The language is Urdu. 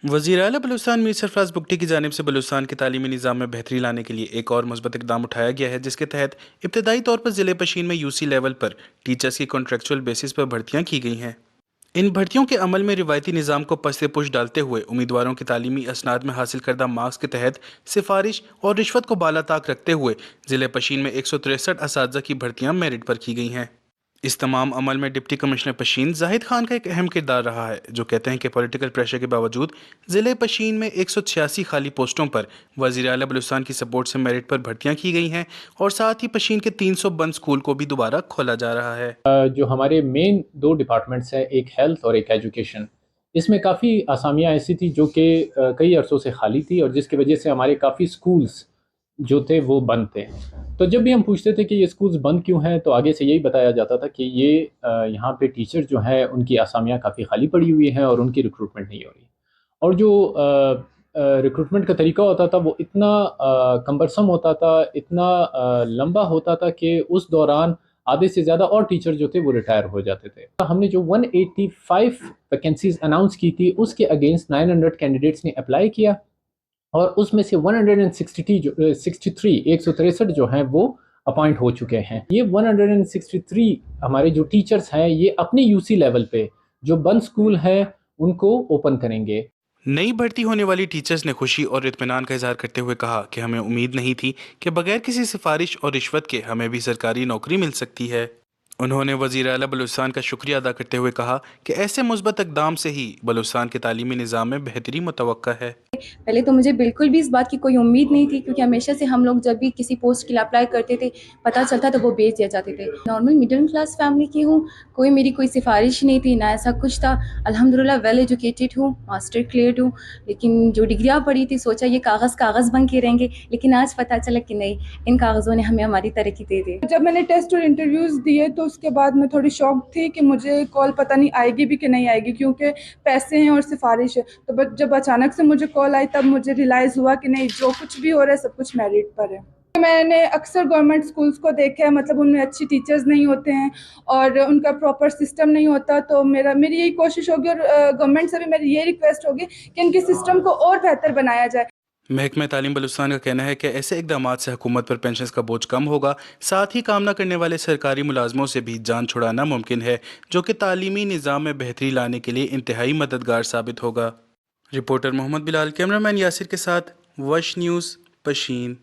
وزیر اعلیٰ بلوچستان میر سرفراز بگٹی کی جانب سے بلوچستان کے تعلیمی نظام میں بہتری لانے کے لیے ایک اور مثبت اقدام اٹھایا گیا ہے، جس کے تحت ابتدائی طور پر ضلع پشین میں UC لیول پر ٹیچرز کی کانٹریکچول بیسس پر بھرتیاں کی گئی ہیں۔ ان بھرتیوں کے عمل میں روایتی نظام کو پس پش ڈالتے ہوئے امیدواروں کی تعلیمی اسناد میں حاصل کردہ مارکس کے تحت سفارش اور رشوت کو بالا طاق رکھتے ہوئے ضلع پشین میں 163 اساتذہ کی بھرتیاں میرٹ پر کی گئی ہیں۔ اس تمام عمل میں ڈپٹی کمشنر پشین زاہد خان کا ایک اہم کردار رہا ہے، جو کہتے ہیں کہ پولیٹیکل پریشر کے باوجود ضلع پشین میں 186 خالی پوسٹوں پر وزیر اعلیٰ بلوچستان کی سپورٹ سے میرٹ پر بھرتیاں کی گئی ہیں، اور ساتھ ہی پشین کے 300 بند سکول کو بھی دوبارہ کھولا جا رہا ہے۔ جو ہمارے مین دو ڈپارٹمنٹس ہیں، ایک ہیلتھ اور ایک ایجوکیشن، اس میں کافی اسامیاں ایسی تھی جو کہ کئی عرصوں سے خالی تھی، اور جس کی وجہ سے ہمارے کافی سکولز جو تھے وہ بند تھے۔ تو جب بھی ہم پوچھتے تھے کہ یہ سکولز بند کیوں ہیں، تو آگے سے یہی بتایا جاتا تھا کہ یہ یہاں پہ ٹیچر جو ہیں ان کی اسامیاں کافی خالی پڑی ہوئی ہیں اور ان کی ریکروٹمنٹ نہیں ہو رہی، اور جو ریکروٹمنٹ کا طریقہ ہوتا تھا وہ اتنا کمبرسم ہوتا تھا، اتنا لمبا ہوتا تھا کہ اس دوران آدھے سے زیادہ اور ٹیچر جو تھے وہ ریٹائر ہو جاتے تھے۔ ہم نے جو 185 ویکینسیز اناؤنس کی تھی، اس کے اگینسٹ 900 کینڈیڈیٹس نے اپلائی کیا، اور اس میں سے 163 جو ہیں وہ اپوائنٹ ہو چکے ہیں۔ یہ 163 ہمارے جو ٹیچرز ہیں یہ اپنی UC لیول پہ جو بند سکول ہیں ان کو اوپن کریں گے۔ نئی بھرتی ہونے والی ٹیچرز نے خوشی اور اطمینان کا اظہار کرتے ہوئے کہا کہ ہمیں امید نہیں تھی کہ بغیر کسی سفارش اور رشوت کے ہمیں بھی سرکاری نوکری مل سکتی ہے۔ انہوں نے وزیر اعلیٰ بلوچستان کا شکریہ ادا کرتے ہوئے کہا کہ ایسے مثبت اقدام سے ہی بلوچستان کے تعلیمی نظام میں بہتری متوقع ہے۔ پہلے تو مجھے بالکل بھی اس بات کی کوئی امید نہیں تھی، کیونکہ ہمیشہ سے ہم لوگ جب بھی کسی پوسٹ کے لیے اپلائی کرتے تھے پتہ چلتا تو وہ بھیج دیا جاتے تھے۔ نارمل مڈل کلاس فیملی کی ہوں، میری کوئی سفارش نہیں تھی، نہ ایسا کچھ تھا۔ الحمدللہ ویل ایجوکیٹڈ ہوں، ماسٹر کلیئرڈ ہوں، لیکن جو ڈگریاں پڑھی تھی سوچا یہ کاغذ بن کے رہیں گے، لیکن آج پتہ چلا کہ نہیں، ان کاغذوں نے ہمیں ہماری ترقی دے دی۔ جب میں نے ٹیسٹ اور انٹرویوز دیے تو اس کے بعد میں تھوڑی شاک تھی کہ مجھے کال پتہ نہیں آئے گی بھی کہ نہیں آئے گی، کیونکہ پیسے ہیں اور سفارش ہے۔ تو جب اچانک سے مجھے کال آئی تب مجھے ریلائز ہوا کہ نہیں، جو کچھ بھی ہو رہا ہے سب کچھ میرٹ پر ہے۔ میں نے اکثر گورنمنٹ سکولز کو دیکھا ہے، مطلب ان میں اچھی ٹیچرز نہیں ہوتے ہیں اور ان کا پراپر سسٹم نہیں ہوتا، تو میری یہی کوشش ہوگی اور گورنمنٹ سے بھی میری یہ ریکویسٹ ہوگی کہ ان کے سسٹم کو اور بہتر بنایا جائے۔ محکمہ تعلیم بلوچستان کا کہنا ہے کہ ایسے اقدامات سے حکومت پر پینشنز کا بوجھ کم ہوگا، ساتھ ہی کام نہ کرنے والے سرکاری ملازموں سے بھی جان چھڑانا ممکن ہے، جو کہ تعلیمی نظام میں بہتری لانے کے لیے انتہائی مددگار ثابت ہوگا۔ رپورٹر محمد بلال، کیمرہ مین یاسر کے ساتھ وش نیوز، پشین۔